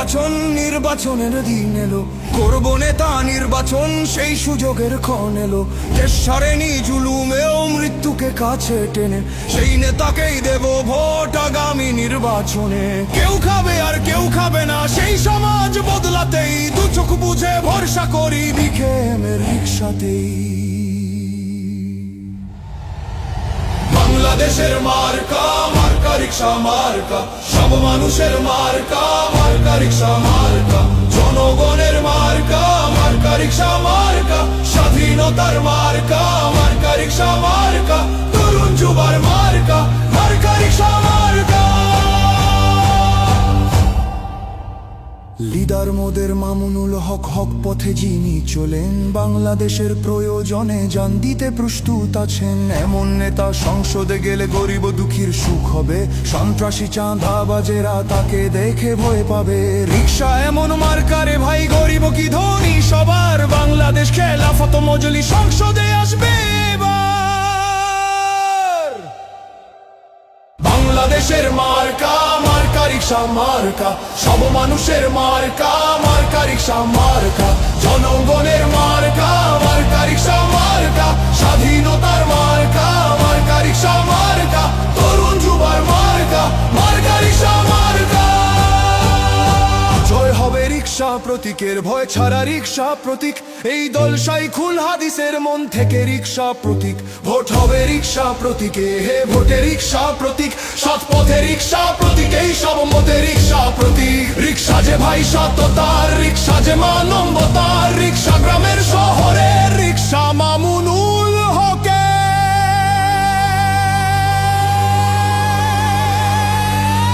নির্বাচনের দিন এলো, করব নেতা নির্বাচন, সেই সুযোগের ক্ষণ এলো। দেশ সারেনি জুলুমেও মৃত্যুকে কাছে টেনে, সেই নেতাকেই দেব ভোট আগামী নির্বাচনে। কেউ খাবে আর কেউ খাবে না, সেই সমাজ বদলাতেই দু চোখ বুঝে ভরসা করি বিকেএমের রিক্সাতেই। বাংলাদেশের মার্কা, মার্কা রিক্সা মার্কা, সব মানুষের মার্কা, মার্কা রিক্সা মার্কা, জনগণের মার্কা, মার্কা রিক্সা মার্কা, স্বাধীনতার মার্কা, মার্কা রিক্সা মার্কা, তরুণ যুবার মার্কা, মার্কা রিক্সা মার্কা। লিডার মোদের মামুনুল হক, হক পথে যিনি চলেন, বাংলাদেশের প্রয়োজনে জান দিতে প্রস্তুত আছেন। এমন নেতা সংসদে গেলে গরিব দুঃখীর সুখ হবে, সন্ত্রাসী চাঁদাবাজেরা তাকে দেখে ভয় পাবে। রিক্সা এমন মার্কারে ভাই, গরিব কি ধনী সবার, বাংলাদেশ খেলাফত মজলিস সংসদে আসবে এবার। বাংলাদেশের মার্কা, মার্কা রিক্সা মার্কা, সব মানুষের মার্কা, মার্কা রিক্সা মার্কা, জনগণের মার্কা, মার্কা রিক্সা মার্কা, স্বাধীনতার মার্কা, মার্কা রিক্সা মার্কা, তরুণ যুবার মার্কা, মার্কা রিক্সা মার্কা। জয় হবে রিক্সা প্রতীকের, ভয় ছাড়া রিক্সা প্রতীক, এই দল শাইখুল হাদিসের মন থেকে রিক্সা প্রতীক। ভোট হবে রিক্সা প্রতীকে, হে ভোটে রিক্সা প্রতীক, সৎ পথে রিক্সা প্রতীক, এই সব মতে রিক্সা প্রতীক। রিক্সা যে ভাই সততার, রিক্সা যে মানবতার, রিক্সা গ্রামের শহরের, রিক্সা মামুনুল হকে।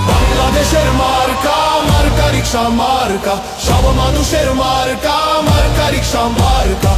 বাংলাদেশের মার্কা, মার্কা রিক্সা মার্কা, সব মানুষের মার্কা, মার্কা রিক্সা মার্কা,